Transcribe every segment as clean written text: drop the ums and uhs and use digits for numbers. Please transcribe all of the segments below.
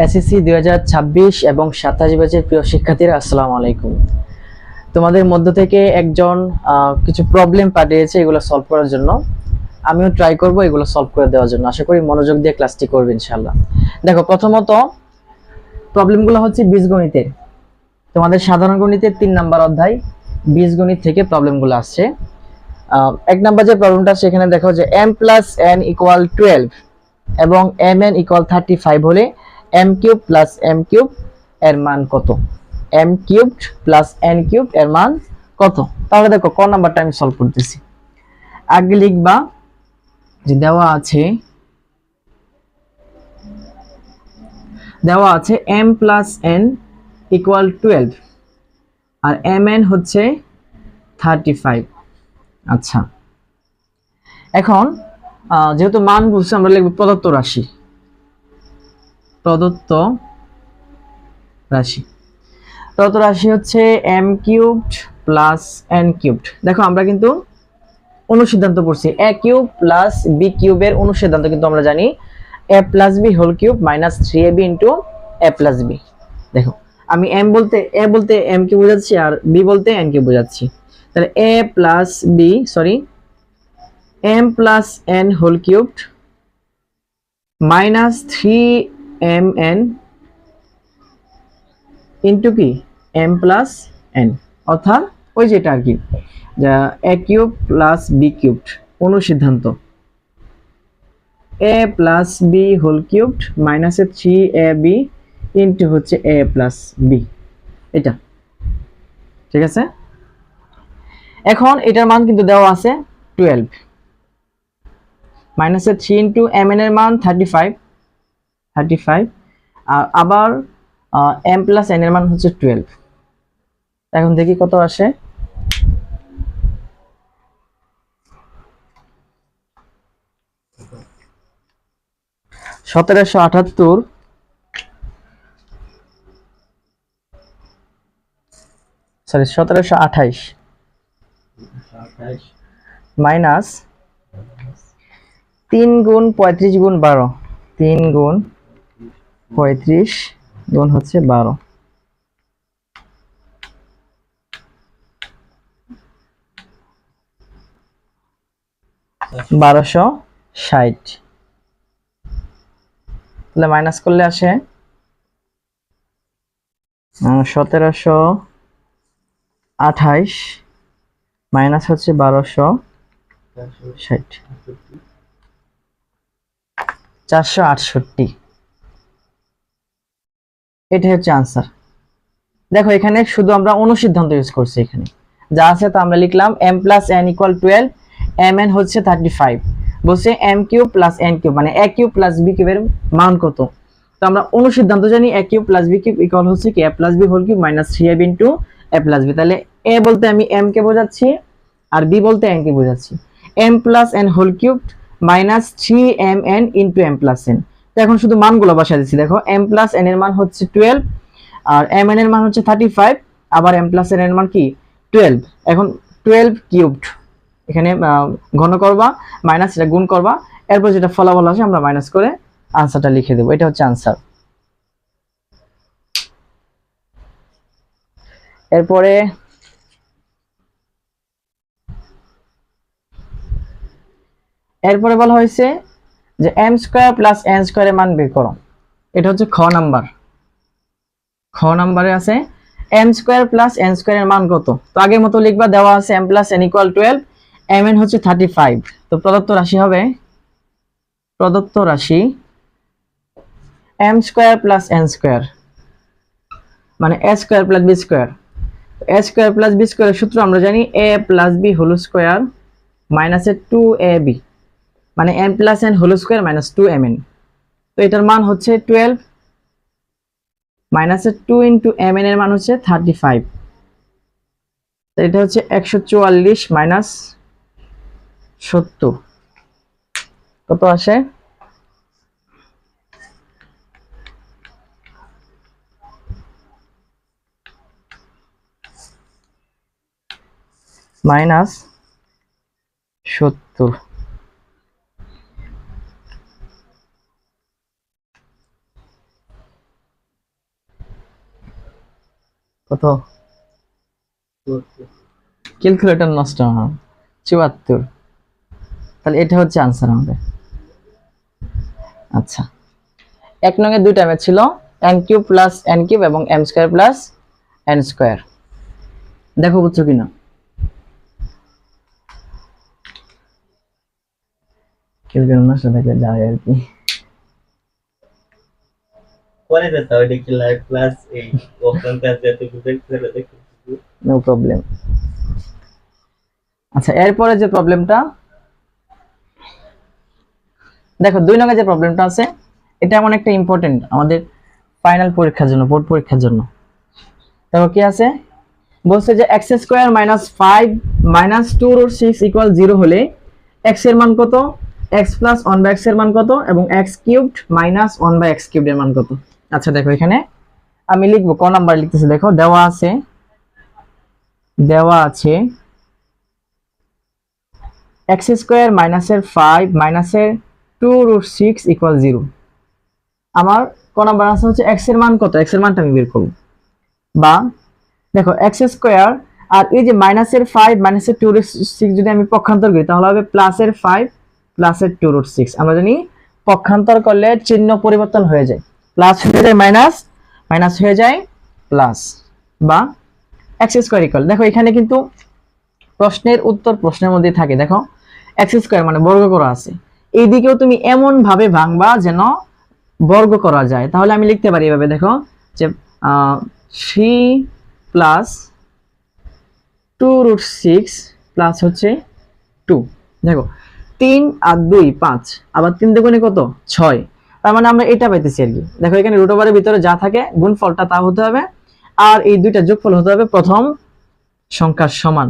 SSC 2026 এবং 27 ব্যাচের প্রিয় শিক্ষার্থীরা আসসালামু আলাইকুম। তোমাদের মধ্য থেকে একজন কিছু প্রবলেম পাঠিয়েছে এগুলো সলভ করার জন্য। আমিও ট্রাই করব এগুলো সলভ করে দেওয়ার জন্য। আশা করি মনোযোগ দিয়ে ক্লাসটি করবে ইনশাআল্লাহ। দেখো, প্রথমত প্রবলেমগুলো হচ্ছে বীজগণিতের। তোমাদের সাধারণ গণিতের 3 নাম্বার অধ্যায় বীজগণিত থেকে প্রবলেমগুলো আসছে। এক নাম্বার যে প্রবলেমটা সেখানে দেখো যে m + n = 12 এবং mn = 35 হলে m³ + m³ এর মান কত? m³ + n³ এর মান কত? তাহলে দেখো ক নাম্বারটা আমি সলভ করতেছি। আগে লিখবা যে দেওয়া আছে m + n = 12 আর mn হচ্ছে 35। আচ্ছা, এখন যেহেতু মান বলছে আমরা লিখব প্রদত্ত রাশি। প্রদত্ত রাশি হচ্ছে m³ + n³। দেখো আমরা কিন্তু অনুসিদ্ধান্ত পড়ছি a³ + b³ এর অনুসিদ্ধান্ত কিন্তু আমরা জানি a + b whole cube - 3ab * a + b। দেখো আমি m বলতে a বলতে m কে বোঝাচ্ছি আর b বলতে n কে বোঝাচ্ছি। তাহলে m + n whole cube - 3mn into কি m + n, অর্থাৎ ওই যেটা আর কি a³ + b³ অনুসিদ্ধান্ত a + b whole cube - 3ab into হচ্ছে a + b। এটা ঠিক আছে। এখন এটার মান কিন্তু দেওয়া আছে 12 - 3 ইনটু mn এর মান 35 আর আবার m + n এর মান হচ্ছে 12। এখন দেখি কত আসে। সরি 1728 মাইনাস 3 গুণ 35 গুণ 12, 3 গুণ 35 গুণ হচ্ছে 12, 1260। তাহলে মাইনাস করলে আসে 1728 মাইনাস হচ্ছে 1260, 468। এটা হচ্ছে আনসার। দেখো এখানে শুধু আমরা অনুসিদ্ধান্ত ইউজ করছি। এখানে যা আছে তা আমরা লিখলাম m + n = 12, mn হচ্ছে 35। বলছে m³ + n³ মানে a³ + b³ এর মান কত? তো আমরা অনুসিদ্ধান্ত জানি a³ + b³ ইকুয়াল হচ্ছে কি a + b whole cube - 3ab * a + b। তাহলে a বলতে আমি m কে বোঝাচ্ছি আর b বলতে n কে বোঝাচ্ছি। m + n whole cube - 3mn * m + n। তো এখন শুধু মানগুলো বসাই দিচ্ছি। দেখো m + n এর মান হচ্ছে 12 আর mn এর মান হচ্ছে 35, আবার m + n এর মান কি 12। এখন 12 কিউবড এখানে ঘন করবা মাইনাস এটা গুণ করবা, এরপর যেটা ফলাফল আসে আমরা মাইনাস করে আনসারটা লিখে দেব। এটা হচ্ছে আনসার। এরপরে বলা হয়েছে যে m² + n² এর মান বের করো। এটা হচ্ছে খ নাম্বারে আছে m² + n² এর মান কত? তো আগের মতো লিখবা, দেওয়া আছে m + n = 12, mn হচ্ছে 35। তো প্রদত্ত রাশি হবে m² + n² মানে a² + b²। a² + b² এর সূত্র আমরা জানি a + b whole square - 2ab মানে m + n whole square - 2mn। তো এটার মান হচ্ছে 12 - 2 ইনটু mn এর মান হচ্ছে 35। তো এটা হচ্ছে 144 - 70। কত আসে? -70। কত? ক্যালকুলেটর নষ্ট হয়। 74। তাহলে এটা হচ্ছে আনসার আমাদের। আচ্ছা, 1 নং এ দুইটা ম্যাথ ছিল, n³ প্লাস n³ এবং m² প্লাস n²। দেখো বুঝছো কিনা। ক্যালকুলেটর নষ্ট থাকলে যায় আর কি। পরে যেতে হবে দেখি লাইভ ক্লাস এই অপশন কাজ যেতে বুঝে করে দেখি। No problem. আচ্ছা, এরপরে যে প্রবলেমটা দেখো, 2 নং এ যে প্রবলেমটা আছে এটা এমন একটা ইম্পর্টেন্ট আমাদের ফাইনাল পরীক্ষার জন্য, বোর্ড পরীক্ষার জন্য। দেখো কি আছে, বলছে যে x² - 5 - 2√6 = 0 হলে x এর মান কত, x + 1/x এর মান কত এবং x³ - 1/x³ এর মান কত। আচ্ছা দেখো, এখানে আমি লিখবো, ক নাম্বার লিখতেছি দেখো, দেওয়া আছে x² - 5 - 2√6 = 0। আমার ক নাম্বার আনসার হচ্ছে x এর মান কত, x এর মানটা আমি বের করব। বা দেখো x² আর এই যে মাইনাসের 5 মাইনাসের 2√6 যদি আমি পক্ষান্তর করি তাহলে হবে প্লাসের 5 প্লাসের 2√6। আমরা জানি পক্ষান্তর করলে চিহ্ন পরিবর্তন হয়ে যায়, প্লাস হয়ে যায় মাইনাস, মাইনাস হয়ে যায় প্লাস। বা x² ইকুয়াল, দেখো এখানে কিন্তু প্রশ্নের উত্তর প্রশ্নের মধ্যে থাকে। দেখো x² মানে বর্গ করা আছে, এইদিকেও তুমি এমন ভাবে ভাঙবা যেন বর্গ করা যায়। তাহলে আমি লিখতে পারি এভাবে, দেখো যে 3 প্লাস 2√6 প্লাস হচ্ছে 2। দেখো 3 আর 2 5, আবার 3 দুগুণে কত 6, তার মানে আমরা এটা পাইতেছি আর কি। দেখো এখানে রুট ওভারের ভিতরে যা থাকে গুণফলটা তা হতে হবে, আর এই দুইটা যোগফল হতে হবে প্রথম সংখ্যার সমান।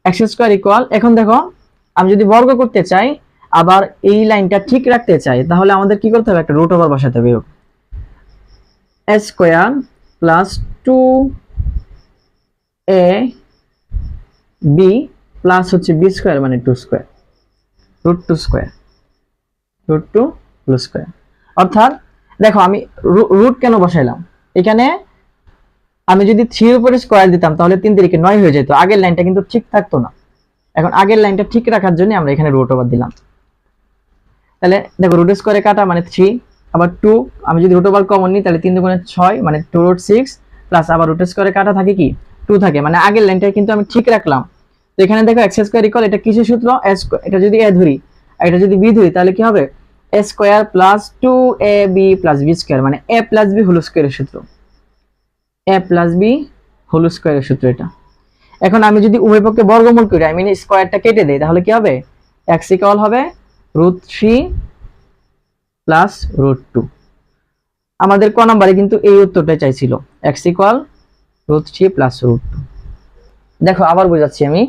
x² ইকুয়াল, এখন দেখো আমি যদি বর্গ করতে চাই আবার এই লাইনটা ঠিক রাখতে চাই তাহলে আমাদের কি করতে হবে, একটা রুট ওভার বসাতে হবে। a² প্লাস 2ab প্লাস হচ্ছে b² মানে 2² √2²। অর্থাৎ দেখো আমি রুট কেন বসাইলাম, এখানে আমি যদি 3 এর উপরে স্কয়ার দিতাম তাহলে 3 × 3 = 9 হয়ে যেত, আগের লাইনটা কিন্তু ঠিক থাকতো না। এখন আগের লাইনটা ঠিক রাখার জন্য আমরা এখানে রুট ওভার দিলাম। তাহলে দেখো √² কাটা মানে 3, আবার 2 আমি যদি রুট ওভার কমন নিই তাহলে 3 দুগুণে 6 মানে 2√6 প্লাস আবার √² কাটা থাকে কি 2 থাকে, মানে আগের লাইনটা কিন্তু আমি ঠিক রাখলাম। তো এখানে দেখো x² ইকুয়াল, এটা কিসের সূত্র, এটা যদি a ধরি আর এটা যদি b ধরি তাহলে কি হবে, a² plus 2ab plus b² মানে a প্লাস b হোল স্কয়ারের সূত্র, a প্লাস b হোল স্কয়ারের সূত্র এটা। এখন আমি যদি উভয় পক্ষে বর্গমূল করি, আই মিন স্কয়ারটা কেটে দেই, তাহলে কি হবে, x ইকুয়াল হবে √3 প্লাস √2। আমাদের ক নম্বরে কিন্তু এই উত্তরটাই চাইছিল, x ইকুয়াল √3 প্লাস √2। দেখো আবার বোঝাচ্ছি আমি,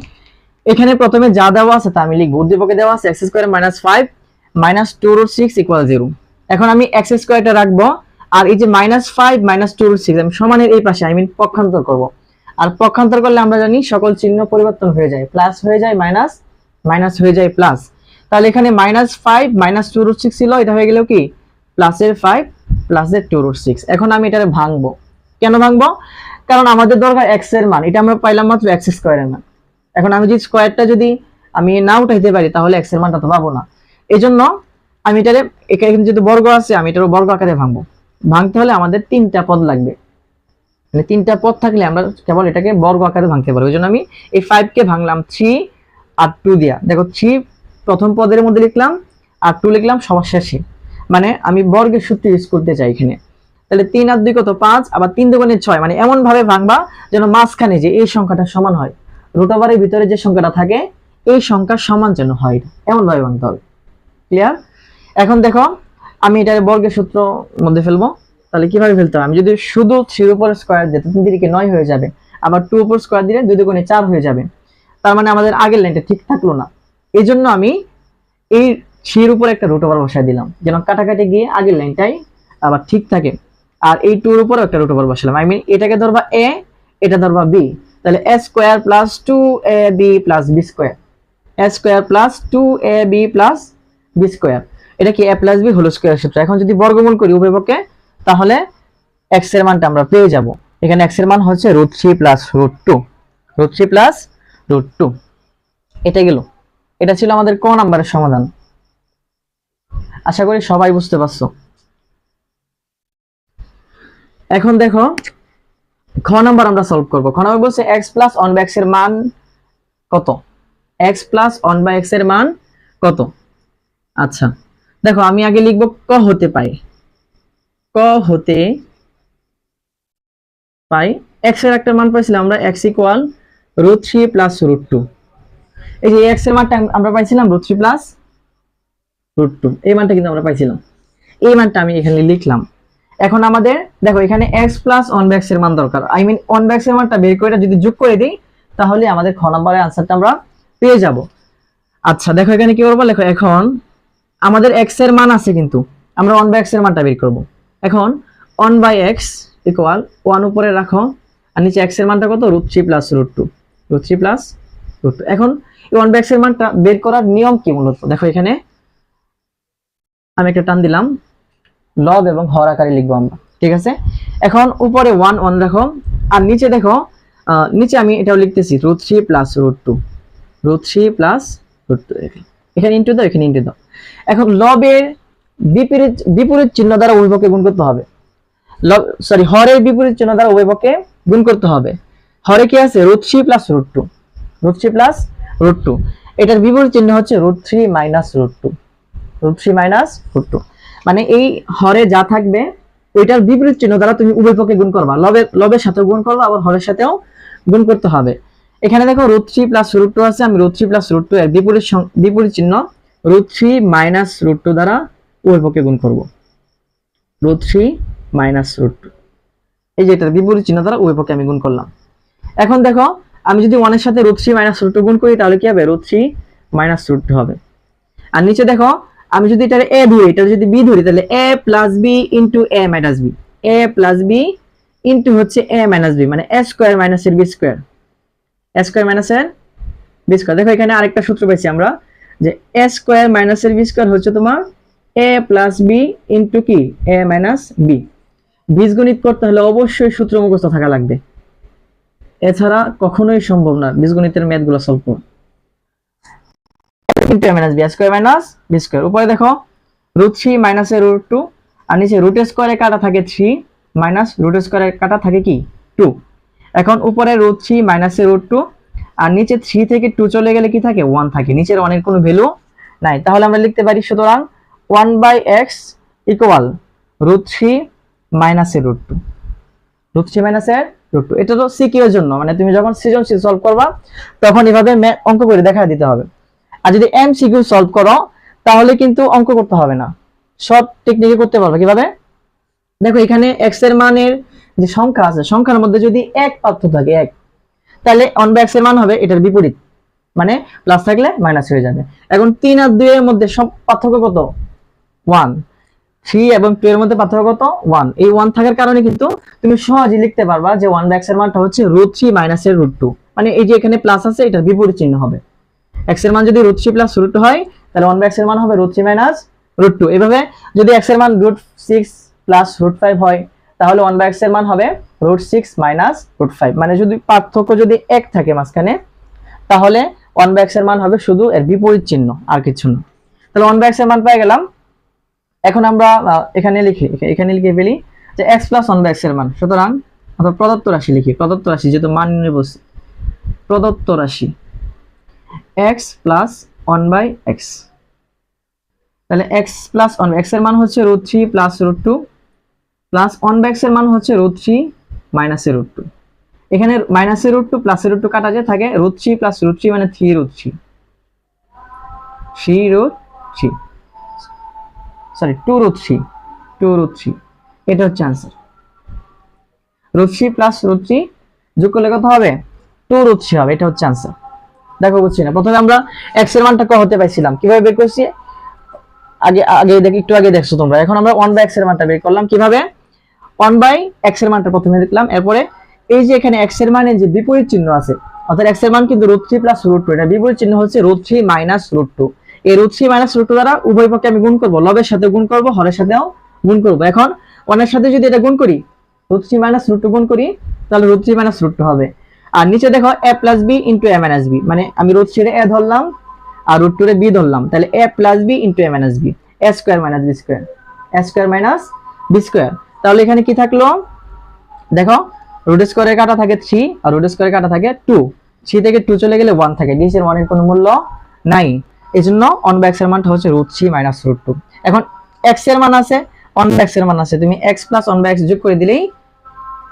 এখানে প্রথমে যা দেওয়া আছে তা আমি লিখব। উদ্দীপকে দেওয়া আছে x² - 5 - 2√6 = 0। এখন আমি x² টা রাখবো, আর এই যে -5 - 2√6 আমি সমানের এই পাশে, আই মিন পক্ষান্তর করব। আর পক্ষান্তর করলে আমরা জানি সকল চিহ্ন পরিবর্তন হয়ে যায়, প্লাস হয়ে যায় মাইনাস, মাইনাস হয়ে যায় প্লাস। তাহলে এখানে -5 - 2√6 ছিল, এটা হয়ে গেল কি প্লাসের 5 প্লাসের 2√6। এখন আমি এটারে ভাঙবো। কেন ভাঙবো, কারণ আমাদের দরকার x এর মান, এটা আমরা পাইলাম মাত্র x² এর মান। এখন আমি যদি স্কয়ারটা যদি আমি না উঠাইতে পারি তাহলে x এর মানটা তো পাবো না। এজন্য আমি এটারে, এখানে যদি বর্গ আছে আমি এটার বর্গ আকারে ভাঙবো। ভাঙতে হলে আমাদের 3টা পদ লাগবে, মানে 3টা পদ থাকলে আমরা কেবল এটাকে বর্গ আকারে ভাঙতে পারবো। ওইজন্য আমি এই 5 কে ভাঙলাম 3 আর 2 দিয়া। দেখো 3 প্রথম পদের মধ্যে লিখলাম আর 2 লিখলাম সবার শেষে, মানে আমি বর্গের সূত্র ইউজ করতে চাই এখানে। তাহলে 3 আর 2 কত 5, আবার 3 দুগুণে 6, মানে এমন ভাবে ভাঙবা যেন মাঝখানে যে এই সংখ্যাটা সমান হয়, রুট ওভারের ভিতরে যে সংখ্যাটা থাকে এই সংখ্যার সমান যেন হয়, এমন ভাবে ভাঙতে হবে। ক্লিয়ার? এখন দেখো আমি এটার বর্গের সূত্র মধ্যে ফেলবো। তাহলে কিভাবে ফেলতে হবে, আমি যদি শুধু 3 এর উপর স্কয়ার দিই 3 × 3 = 9 হয়ে যাবে, আবার 2 উপর স্কয়ার দিলে 2 দুগুণে 4 হয়ে যাবে। তার মানে আমাদের আগের লাইনটা ঠিক থাকলো না। এইজন্য আমি এই 3 এর উপর একটা রুট ওভার বসাই দিলাম যেন কাটাকাটি গিয়ে আগের লাইনটাই আবার ঠিক থাকে। আর এই 2 এর উপর একটা রুট ওভার বসালাম, আই মিন এটাকে ধরবা a, এটা ধরবা b। তাহলে a² plus 2ab plus b², a² plus 2ab plus b², এটা কি a plus b whole square সূত্র। এখন যদি বর্গমূল করি উভয় পক্ষে তাহলে x এর মানটা আমরা পেয়ে যাব। এখানে x এর মান হচ্ছে √3 প্লাস √2, √3 প্লাস √2। এটা গেল, এটা ছিল আমাদের ক নাম্বারের সমাধান। আশা করি সবাই বুঝতে পারছো। এখন দেখো খ নাম্বার আমরা সলভ করব। খ নাম্বার বলছে x প্লাস 1/x এর মান কত, x প্লাস 1/x এর মান কত। আচ্ছা দেখো আমি আগে লিখব ক হতে পাই, ক হতে পাই x এর একটা মান পাইছিলাম আমরা, x ইকুয়াল √3 প্লাস √2। এই যে x এর মানটা আমরা পাইছিলাম √3 প্লাস √2, এই মানটা কিন্তু আমরা পাইছিলাম, এই মানটা আমি এখানে লিখলাম। এখন আমাদের দেখো এখানে x প্লাস 1/x এর মান দরকার, আই মিন 1/x এর মানটা বের করে যদি যোগ করে দিই তাহলে আমাদের খ নম্বরের আনসারটা আমরা পেয়ে যাব। আচ্ছা দেখো এখানে কি করব, দেখো এখন আমাদের x এর মান আছে কিন্তু আমরা 1/x এর মানটা বের করব। এখন 1/x ইকুয়াল 1 উপরে রাখো আর নিচে x এর মানটা কত, √3 প্লাস √2, √3 প্লাস √2। এখন এই 1/x এর মানটা বের করার নিয়ম কি মূলত, দেখো এখানে আমি একটা টান দিলাম, লব এবং হর আকারে লিখবো আমরা, ঠিক আছে। এখন উপরে 1 1 রাখো আর নিচে দেখো নিচে আমি এটাও লিখতেছি √3 প্লাস √2, √3 প্লাস √2, এখানে ইনটু দাও, এখানে ইনটু দাও। এখন লবের বিপরীত চিহ্ন দ্বারা উভয়পক্ষে গুণ করতে হবে, হরের বিপরীত চিহ্ন দ্বারা উভয়পক্ষে গুণ করতে হবে। হরে কি আছে, √3 প্লাস √2, √3 প্লাস √2, এটার বিপরীত চিহ্ন হচ্ছে √3 মাইনাস √2, √3 মাইনাস √2। মানে এই হরে যা থাকবে ওইটার বিপরীত চিহ্ন দ্বারা তুমি উভয়পক্ষে গুণ করবা, লবের সাথেও গুণ করবা আবার হরের সাথেও গুণ করতে হবে। এখানে দেখো √3 প্লাস √2 আছে, আমি √3 প্লাস √2 এর বিপরীত চিহ্ন √3 মাইনাস √2 দ্বারা উভয়পক্ষে গুণ করব, √3 মাইনাস √2, এই যে এটার বিপরীত চিহ্ন দ্বারা উভয়পক্ষে আমি গুণ করলাম। এখন দেখো আমি যদি 1 এর সাথে √3 মাইনাস √2 গুণ করি তাহলে কি হবে, √3 মাইনাস √2 হবে। আর নিচে দেখো আমি যদি এটা a ধরি, এটা যদি b ধরি তাহলে a plus b into a minus b, a plus b into হচ্ছে a মাইনাস b, মানে a স্কয়ার মাইনাস এর b square, a square minus এর b স্কয়ার। দেখো এখানে আরেকটা সূত্র পাইছি আমরা যে a স্কয়ার মাইনাস এর b স্কয়ার হচ্ছে তোমার a প্লাস b ইনটু কি a মাইনাস b। বীজগণিত করতে হলে অবশ্যই সূত্র মুখস্থ থাকা লাগবে, এছাড়া কখনোই সম্ভব না বীজগণিতের ম্যাথগুলো সলভ করা। Into a minus b, a square minus b square. উপরে দেখো √3 মাইনাস এর √2 আর নিচে রুট স্কয়ারে কাটা থাকে 3 মাইনাস রুট স্কয়ারে কাটা থাকে কি 2। এখন উপরে √3 মাইনাস এর √2 আর নিচে 3 থেকে 2 চলে গেলে কি থাকে 1 থাকে, নিচের 1 এর কোনো ভ্যালু নাই। তাহলে আমরা লিখতে পারি সুতরাং 1/x ইকুয়াল √3 মাইনাস এর √2, √3 মাইনাস এর √2। এটা তো সিকিউ এর জন্য, মানে তুমি যখন সৃজনশীল সলভ করবা তখন এভাবে অঙ্ক করে দেখা দিতে হবে। আর যদি এমসিকিউ সলভ করো তাহলে কিন্তু অঙ্ক করতে হবে না, সব টেকনিকে করতে পারবে। কিভাবে, দেখো এখানে x এর মানের যে সংখ্যা আছে সংখ্যার মধ্যে যদি এক পার্থক্য থাকে 1, তাহলে 1/x এর মান হবে এটার বিপরীত, মানে প্লাস থাকলে মাইনাস হয়ে যাবে। এখন 3 আর 2 এর মধ্যে সব পার্থক্য কত 1, 3 এবং 2 এর মধ্যে পার্থক্য কত 1। এই 1 থাকার কারণে কিন্তু তুমি সহজেই লিখতে পারবা যে 1/x এর মানটা হচ্ছে √3 মাইনাস এর √2, মানে এই যে এখানে প্লাস আছে এটার বিপরীত চিহ্ন হবে। x এর মান যদি √3 প্লাস √2 হয় তাহলে 1/x এর মান হবে √3 মাইনাস √2। এভাবে যদি x এর মান √6 প্লাস √5 হয় তাহলে 1/x এর মান হবে √6 মাইনাস √5, মানে যদি পার্থক্য যদি 1 থাকে মাঝখানে তাহলে 1/x এর মান হবে শুধু এর বিপরীত চিহ্ন আর কিছু না। তাহলে 1/x এর মান পেয়ে গেলাম। এখন আমরা এখানে লিখে ফেলি যে x প্লাস 1/x এর মান, সুতরাং আমরা প্রদত্ত রাশি লিখি, প্রদত্ত রাশি যেহেতু মান নিয়ে বসি, প্রদত্ত রাশি x প্লাস 1/x, তাহলে x প্লাস 1/x এর মান হচ্ছে √3 প্লাস √2 প্লাস 1/x এর মান হচ্ছে √3 মাইনাস এর √2। এখানে মাইনাস এর √2 প্লাস এর √2 কাটা যায় থাকে √3 প্লাস √3 মানে 3√3, 2√3, এটা হচ্ছে आंसर। √3 প্লাস √3 যোগ করলে কত হবে 2√3 হবে, এটা হচ্ছে आंसर। দেখো বুঝছি না, প্রথমে আমরা x এর মানটা ক হতে পাইছিলাম, কিভাবে বের করছি একটু আগে দেখছো তোমরা। এখন আমরা 1/x এর মানটা বের করলাম কিভাবে, 1/x এর মানটা প্রথমে দেখলাম, এরপরে এই যে এখানে x এর মানের যে বিপরীত চিহ্ন আছে, অর্থাৎ x এর মান কিন্তু √3 প্লাস √2, এটা বিপরীত চিহ্ন হচ্ছে √3 মাইনাস √2। এই √3 মাইনাস √2 দ্বারা উভয় পক্ষে আমি গুণ করব, লবের সাথে গুণ করব, হরের সাথেও গুণ করব। এখন 1 এর সাথে যদি এটা গুণ করি root three minus root two গুণ করি তাহলে root three minus root two হবে। আর নিচে দেখো a plus b into a minus b, মানে আমি রুট থ্রি এ ধরলাম আর রুট টু রে বি ধরলাম, তাহলে a plus b into a minus b, a square minus b square, a square minus b square. তাহলে এখানে কি থাকলো দেখো, রুট স্কোয়ারে কাটা থাকে 3 আর রুট স্কোয়ারে কাটা থাকে 2, 3 থেকে 2 চলে গেলে 1 থাকে, ডিস এর 1 এর কোনো মূল্য নাই, এজন্য অন বাই এক্স এর মানটা হচ্ছে root three minus root two. এখন এক্স এর মান আছে, অন বাই এক্স এর মান আছে, তুমি x plus one by x যোগ করে দিলেই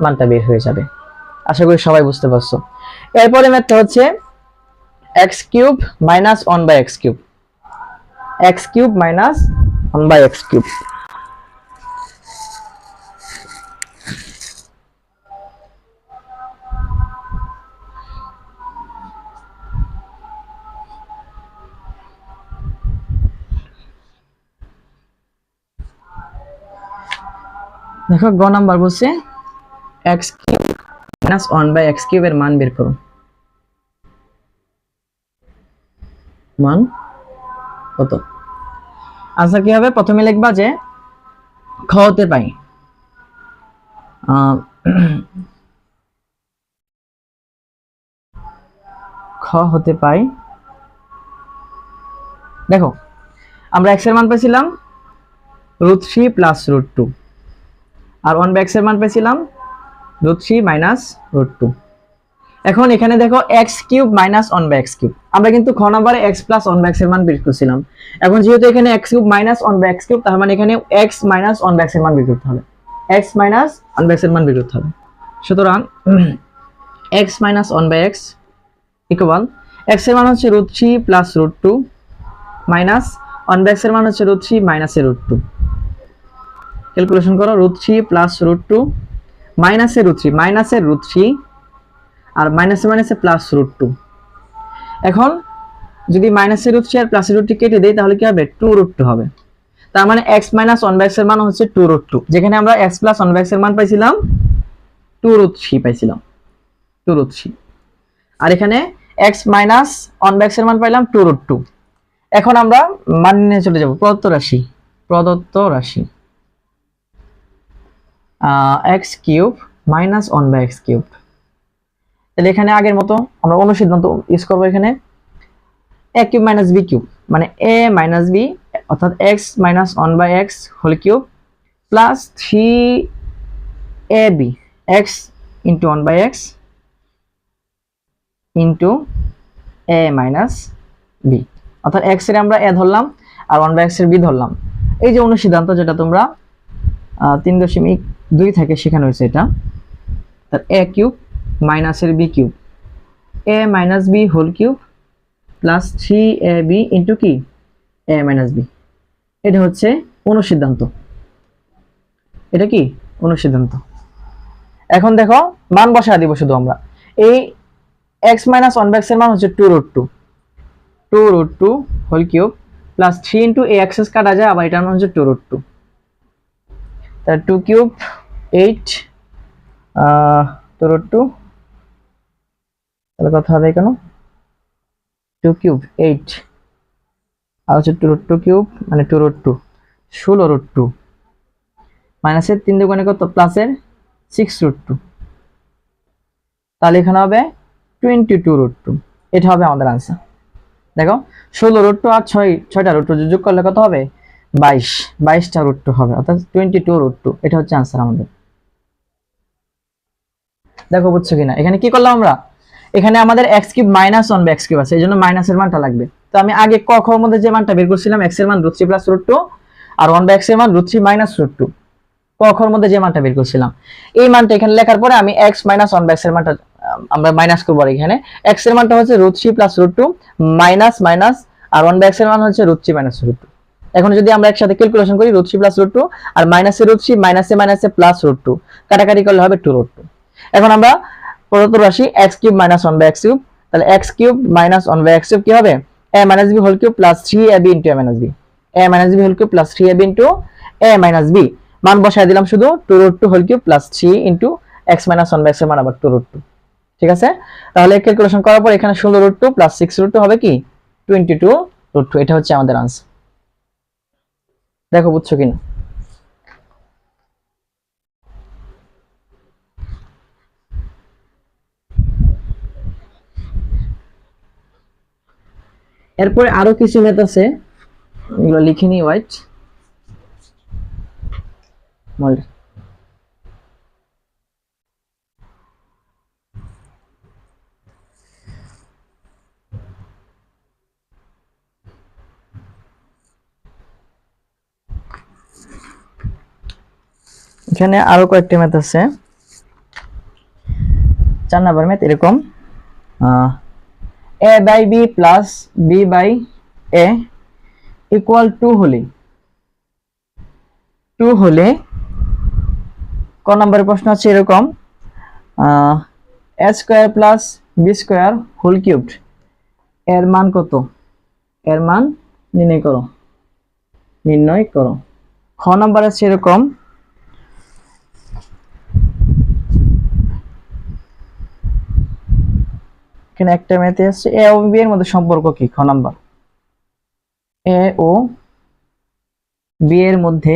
মানটা বের হয়ে যাবে। আশা করি সবাই বুঝতে পারছো। এরপরে ম্যাথটা হচ্ছে x cube minus one by x cube, x cube minus one by x cube. দেখো গ নাম্বার বলছে x cube minus one by x cube এর মান বের করো। মান কত? আচ্ছা কি হবে, প্রথমে লিখবা যে খ হতে পাই খ হতে পাই, দেখো আমরা এক্স এর মান পেয়েছিলাম root three plus root two, আর ওয়ান বাই এক্স এর মান পেয়েছিলাম root three minus root two. এখন এখানে দেখো x cube minus one by x cube, আমরা কিন্তু খ নম্বরে x plus one by x এর মান বের করছিলাম। এখন যেহেতু এখানে x cube minus one by x cube, তার মানে এখানে x minus one by x এর মান বের করতে হবে, x minus one by x এর মান বের করতে হবে। সুতরাং x minus one by x equal x এর মান হচ্ছে root three plus root two minus one by x এর মান হচ্ছে রুট থ্রি মাইনাসের রুট টু। ক্যালকুলেশন করো, root three plus root two মাইনাসের রুট থ্রি, মাইনাসের রুট থ্রি আর মাইনাসে মাইনাসে প্লাস রুট টু। এখন যদি মাইনাসের রুট থ্রি আর প্লাসের রুট টু কেটে দেই তাহলে কি হবে, টু রুট টু হবে। তার মানে x minus one by x এর মান হচ্ছে টু রুট টু, যেখানে আমরা x plus one by x এর মান পাইছিলাম টু রুট থ্রি পাইছিলাম, টু রুট থ্রি, আর এখানে x minus one by x এর মান পাইলাম টু রুট টু। এখন আমরা মান নিয়ে চলে যাব, প্রদত্ত রাশি, প্রদত্ত রাশি x cube minus one by x cube. তাহলে এখানে আগের মতো আমরা অনুসিদ্ধান্ত ইউজ করবো, এখানে a cube minus b cube মানে এ মাইনাস বি, অর্থাৎ x minus one by x whole cube plus three a b x into one by x into a minus b, অর্থাৎ এক্স এর আমরা এ ধরলাম আর one by x এর b ধরলাম। এই যে অনুসিদ্ধান্ত যেটা তোমরা 3.2 থেকে শেখানো হয়েছে, এটা তার এ কিউব মাইনাসের b cube a minus b whole cube plus three a b into কি এ মাইনাস বি, এটা হচ্ছে অনুসিদ্ধান্ত, এটা কি অনুসিদ্ধান্ত। এখন দেখো মান বসায় দিব শুধু আমরা, এই x minus one by x এর মান হচ্ছে two root two, two root two whole cube plus three into a এক্সেস কাটা যায়, আবার এটার মান হচ্ছে টু রুট টু, তাহলে two cube eight, two root two, তাহলে কথা হবে কেন টু কিউব এইট আর হচ্ছে টু রুট টু কিউব মানে two root two, 16 root two মাইনাসের 3 দুগুণে কত প্লাসের 6 রুট টু, তাহলে এখানে হবে 22 রুট টু, এটা হবে আমাদের আনসার। দেখো 16 রুট টু আর 6টা রুট টু যোগ করলে কত হবে 22টা রুট টু হবে, অর্থাৎ 22 রুট টু, এটা হচ্ছে আনসার আমাদের। দেখো বুঝছো কিনা, এখানে কি করলাম আমরা, এখানে আমাদের x cube minus one by x cube আছে, এই জন্য মাইনাসের মানটা লাগবে। তো আমি আগে ক খ মধ্যে যে মানটা বের করছিলাম এক্স এর মান root three plus root two আর ওয়ান বাই এক্স এর মান root three minus root two, ক খ মধ্যে যে মানটা বের করছিলাম এই মানটা এখানে লেখার পরে আমি x minus one by x এর মানটা আমরা মাইনাস করবো, আর এখানে এক্স এর মানটা হচ্ছে root three plus root two minus minus আর ওয়ান বাই এক্স এর মান হচ্ছে root three minus root two. এখন যদি আমরা একসাথে ক্যালকুলেশন করি root three plus root two আর মাইনাসে রুট থ্রি মাইনাসে মাইনাসে প্লাস রুট টু, কাটাকাটি করলে হবে টু রুট টু। এখন আমরা প্রদত্ত রাশি x cube minus one by x cube, তাহলে x cube minus one by x cube কি হবে a minus b whole cube plus three a b into a minus b, a minus b whole cube plus three a b into a minus b, মান বসাই দিলাম শুধু two root two whole cube plus three into x minus one by x এর মান আবার two root two. ঠিক আছে, তাহলে ক্যালকুলেশন করার পর এখানে 16 root two plus 6 root two হবে কি 22 রুট টু, এটা হচ্ছে আমাদের আনসার। দেখো বুঝছো কিনা। এরপরে আরো কিছু ম্যাথ আছে, এগুলো লিখে নি হোয়াইট মল্ড। এখানে আরো কয়েকটা ম্যাথ আছে। 4 নাম্বার ম্যাথ এরকম, a by b plus b by a equal 2 হলে ক নম্বরের প্রশ্ন আছে এরকম, a square plus b square whole cubed এর মান কত? এর মান নির্ণয় করো। খ নম্বর আছে এরকম, এখানে একটা ম্যাথে আছে এ ও বি এর মধ্যে সম্পর্ক কি? খ নাম্বার, এ ও বি এর মধ্যে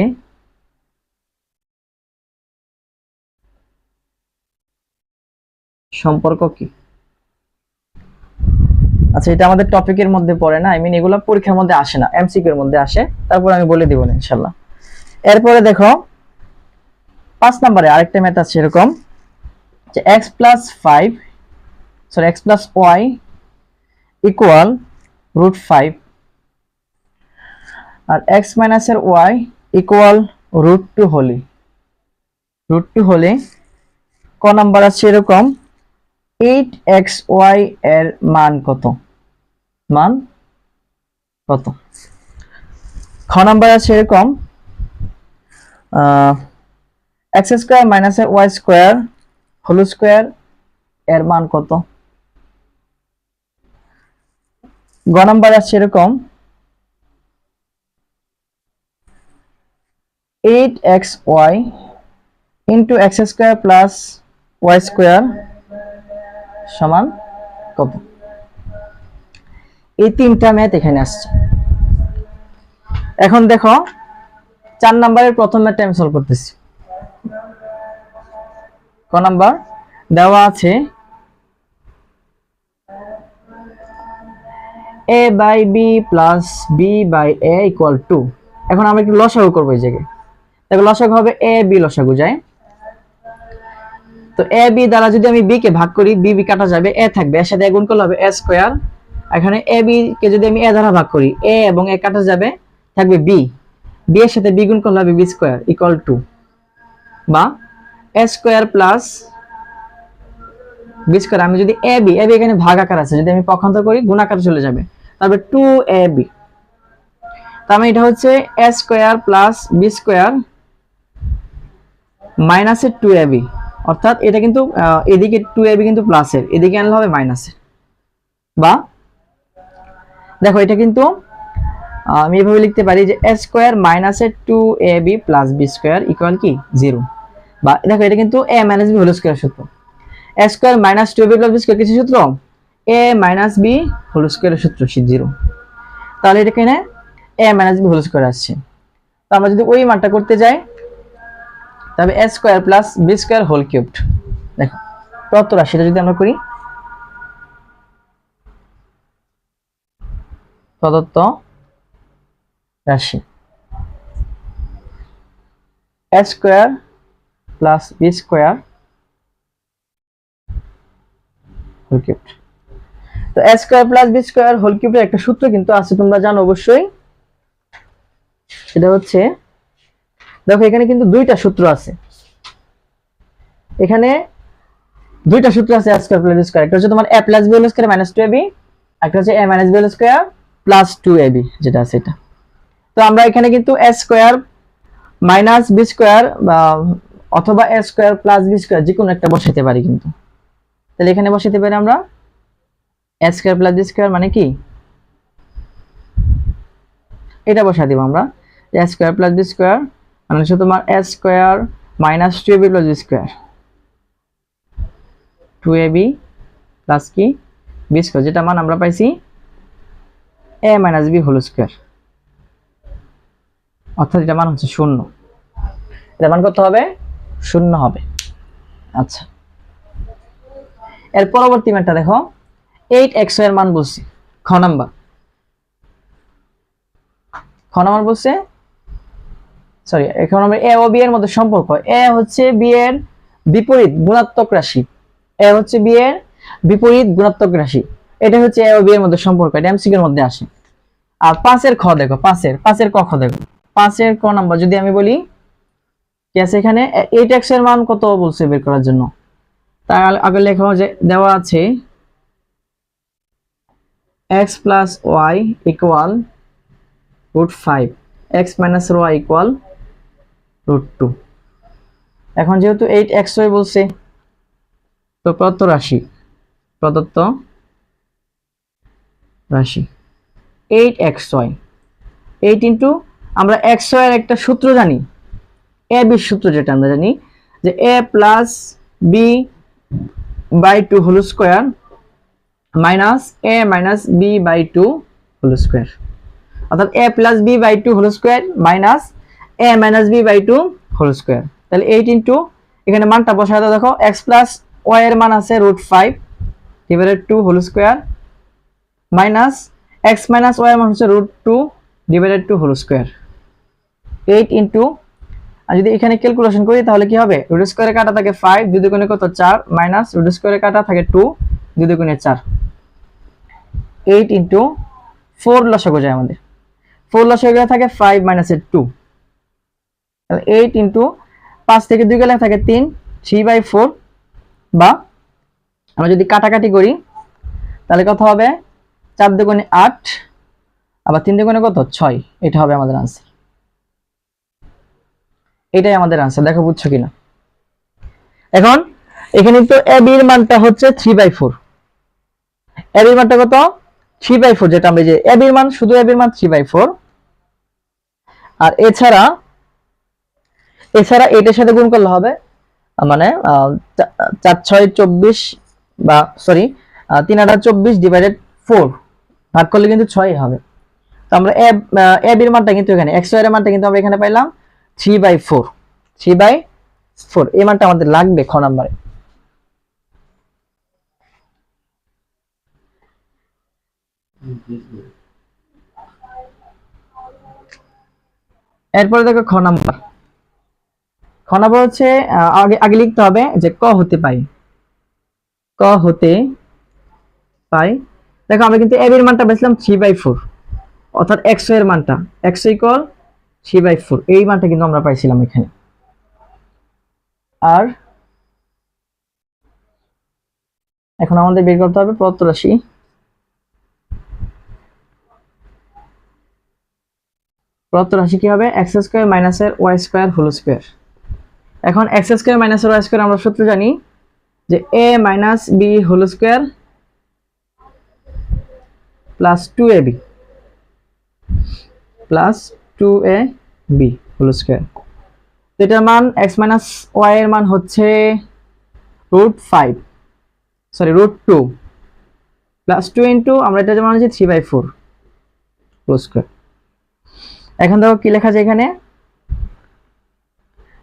সম্পর্ক কি? আচ্ছা, এটা আমাদের টপিকের মধ্যে পড়ে না, এগুলো পরীক্ষার মধ্যে আসে না, এমসিকিউ এর মধ্যে আসে, তারপর আমি বলে দিব না ইনশাআল্লাহ। এরপরে দেখো 5 নম্বরে আরেকটা ম্যাথ আছে এরকম, যে x প্লাস y ইকুয়াল √5 আর x মাইনাস এর y ইকুয়াল √2 হলে ক নাম্বার আছে এরকম 8xy এর মান কত? খ নাম্বার আছে এরকম, x স্কয়ার মাইনাস এর y স্কয়ার হোল স্কয়ার এর মান কত? গ নাম্বার আছে এরকম 8xy into x square plus y square সমান কত? এই তিনটা ম্যাথ এখানে আসছে। এখন দেখো 4 নম্বরের প্রথম ম্যাথটা আমি সলভ করতেছি। ক নাম্বার দেওয়া আছে a by b plus b by a equal 2। এখন আমরা একটু লসাগু করবো এই জায়গায়। দেখো লসাগু হবে a b, লসাগু যায়, তো a b দ্বারা যদি আমি b কে ভাগ করি, b কাটা যাবে, a থাকবে, এর সাথে গুণ করলে হবে a স্কয়ার। এখানে a b কে যদি আমি a দ্বারা ভাগ করি, a এবং a কাটা যাবে, থাকবে b এর সাথে b গুণ করলে হবে b স্কয়ার ইকুয়াল 2, বা a square plus b square. আমি যদি a b এখানে ভাগ আকার আছে, যদি আমি পক্ষান্তর করি গুণ আকারে চলে যাবে, তারপর 2ab। তার মানে এটা হচ্ছে a square plus b square minus 2ab, অর্থাৎ এটা কিন্তু এদিকে 2ab কিন্তু প্লাসের, এদিকে আনলে হবে মাইনাসের। বা দেখো এটা কিন্তু আমি এভাবে লিখতে পারি যে a square minus 2ab plus b square equal কি 0। বা দেখো এটা কিন্তু a minus b whole square সূত্র, a square minus 2ab plus b square কিসের সূত্র? a মাইনাস b হোল স্কয়ারের সূত্র, 0। তাহলে এটা এখানে a minus b whole square আসছে। তো আমরা যদি ওই মানটা করতে যাই, তবে a square plus b square whole cubed, দেখো প্রদত্ত রাশিটা যদি আমরা করি, প্রদত্ত রাশি a square plus b square whole cubed. তো a square plus b square whole কিউবের একটা সূত্র কিন্তু আছে, তোমরা জানো অবশ্যই, সেটা হচ্ছে, দেখো এখানে কিন্তু দুইটা সূত্র আছে, এখানে দুইটা সূত্র আছে a square plus b square. একটা হচ্ছে তোমার a plus b whole square minus 2ab, একটা হচ্ছে a minus b whole square plus 2ab, যেটা আছে এটা। তো আমরা এখানে কিন্তু a square minus b square অথবা a square plus b square যে কোনো একটা বসাইতে পারি কিন্তু। তাহলে এখানে বসাইতে পারি আমরা a square plus b square মানে কি, এটা বসাই দিব আমরা, a square plus b square মানে হচ্ছে তোমার a square minus 2ab plus b square, 2ab plus কি b স্কয়ার, যেটা মান আমরা পাইছি a minus b whole square, অর্থাৎ এটা মান হচ্ছে 0। এটা মান কত হবে? 0 হবে। আচ্ছা, এর পরবর্তী ম্যাথটা দেখো 8xy এর মান বলছি, খ নাম্বার খ নাম্বার বলছে সরি এখন আমরা এ ও বি এর মধ্যে সম্পর্ক এ হচ্ছে বি এর বিপরীত গুণাত্মক রাশি এ হচ্ছে বি এর বিপরীত গুণাত্মক রাশি এটা হচ্ছে এ ও বি এর মধ্যে সম্পর্ক এটা এমসিকিউ এর মধ্যে আসে আর পাঁচের খ দেখো পাঁচের ক খ দেখো পাঁচের ক নাম্বার যদি আমি বলি কি আছে এখানে 8x এর মান কত বলছে বের করার জন্য তার আগে লেখা যে দেওয়া আছে x plus y equal √5 x minus y equal √2 এখন যেহেতু 8xy বলছে তো প্রদত্ত রাশি 8xy 8 ইনটু আমরা xy এর একটা সূত্র জানি a b সূত্র যেটা আমরা জানি যে a plus b by 2 whole square minus a minus b by 2 whole square অর্থাৎ a plus b by 2 whole square minus a minus b by 2 whole square তাহলে 8 ইনটু এখানে মানটা বসায় দাও দেখো x plus y এর মান আছে √5 divided 2 whole square minus x minus y এর মান হচ্ছে √2 ডিভাইডেড 2 whole square 8 ইনটু আর যদি এখানে ক্যালকুলেশন করি তাহলে কি হবে রুট স্কয়ারে কাটা থাকে 5 2 দুগুণে কত 4 মাইনাস রুট স্কয়ারে কাটা থাকে 2 2 দুগুণে 4 8 ইনটু 4 লসাগু যায় আমাদের 4 লসাগু থাকে 5 মাইনাস 2 তাহলে 8 ইনটু 5 থেকে 2 গেলে থাকে 3 3/4 বা আমরা যদি কাটাকাটি করি তাহলে কত হবে 4 দুগুণে 8 আবার 3 দুগুণে কত 6 এটা হবে আমাদের आंसर এটাই আমাদের आंसर দেখো বুঝছো কিনা এখন এখানে তো a b এর মানটা হচ্ছে 3/4 a b এর মানটা কত 3/4 যেটা আমরা যে a b এর মান শুধু a b এর মান 3/4 আর এছাড়া এটার সাথে গুণ করলে হবে মানে 4 6 24 বা সরি 3 8 24 ডিভাইডেড 4 ভাগ করলে কিন্তু 6 হবে তো আমরা a b এর মানটা কিন্তু এখানে x এর মানটা কিন্তু আমরা এখানে পাইলাম 3/4 এই মানটা আমাদের লাগবে খ নম্বরে এরপরে দেখো খ নাম্বার হচ্ছে আগে লিখতে হবে যে ক হতে পাই দেখো আমরা কিন্তু a b এর মানটা পেয়েছিলাম 3/4 অর্থাৎ x এর মানটা x ইকুয়াল 3/4 এই মানটা কিন্তু আমরা পাইছিলাম এখানে আর এখন আমাদের বের করতে হবে প্রদত্ত রাশি কি হবে x² মাইনাস এর y² হোল স্কয়ার এখন x² মাইনাস এর y² আমরা সূত্র জানি যে a minus b whole square plus 2ab plus 2ab whole square এটার মান x মাইনাস y এর মান হচ্ছে √2 প্লাস 2 ইনটু আমরা এটা যেমন আছে 3/4 হোল স্কয়ার এখন দেখো কি লেখা যায় এখানে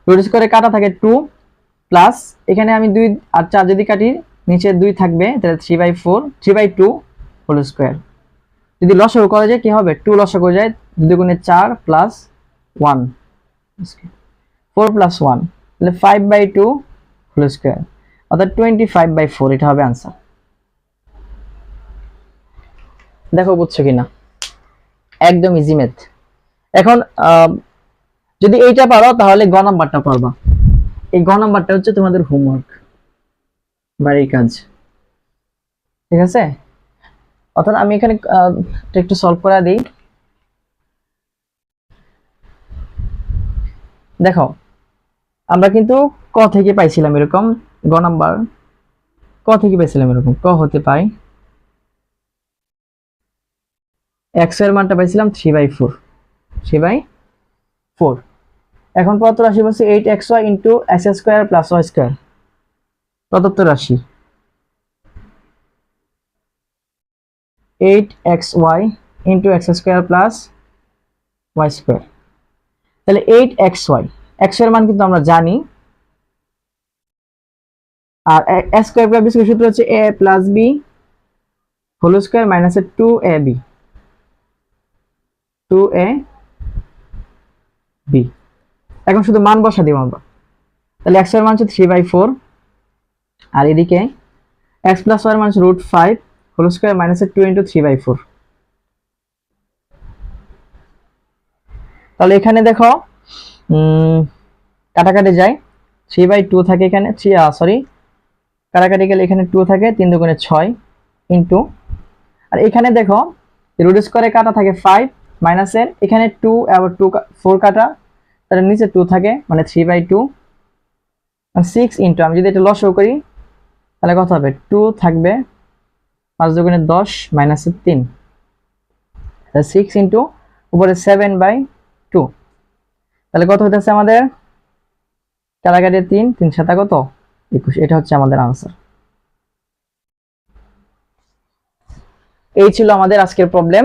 রুট স্কয়ারে কাটা থাকে 2 প্লাস এখানে আমি 2 আর 4 যদি কাটি নিচে 2 থাকবে তাহলে 3/2 হোল স্কয়ার যদি লসাগু করা যায় কি হবে 2 লসাগু যায় 2 গুণে 4 প্লাস 1 4 প্লাস 1 তাহলে 5/2 হোল স্কয়ার অর্থাৎ 25/4 এটা হবে आंसर দেখো বুঝছো কিনা একদম ইজি ম্যাথ এখন যদি এইটা পারো তাহলে গ নাম্বারটা পারবা এই গ নাম্বারটা হচ্ছে তোমাদের হোমওয়ার্ক বাড়ির কাজ ঠিক আছে অর্থাৎ আমি এখানে একটু সলভ করে দেই দেখো আমরা কিন্তু ক থেকে পাইছিলাম এরকম গ নাম্বার ক থেকে পাইছিলাম এরকম ক হতে পাই x এর মানটা পাইছিলাম 3/4 এখন প্রদত্ত রাশি বলছে 8xy into x² plus y² প্রদত্ত রাশি 8xy into x² plus y² তাহলে 8xy x এর মান কিন্তু আমরা জানি আর s² প্লাস b সূত্র হচ্ছে a plus b whole square minus 2ab b. এখন শুধু মান বসা দিব আমরা, তাহলে x এর মান হচ্ছে 3/4, আর এদিকে x প্লাস y এর মান হচ্ছে √5 হোল স্কয়ার মাইনাস 2 ইনটু 3/4। তাহলে এখানে দেখো কাটাকাটি যায়, 3/2 থাকে এখানে, সরি কাটাকাটি গেলে এখানে 2 থাকে, 3 দুগুণে 6 ইনটু, আর এখানে দেখো রুট স্কয়ারে কাটা থাকে 5 মাইনাসের এখানে 2 আবার 2 4 কাটা, তাহলে নিচে 2 থাকে মানে 3/2 আর 6 ইনটু, আমি যদি এটা লসাগু করি তাহলে কত হবে, 2 থাকবে 5 দুগুণে 10 মাইনাসের 3, তাহলে 6 ইনটু উপরে 7/2, তাহলে কত হতেছে আমাদের, কাটাকাটি 3 3 সাতা কত 21, এটা হচ্ছে আমাদের আনসার। এই ছিল আমাদের আজকের প্রবলেম।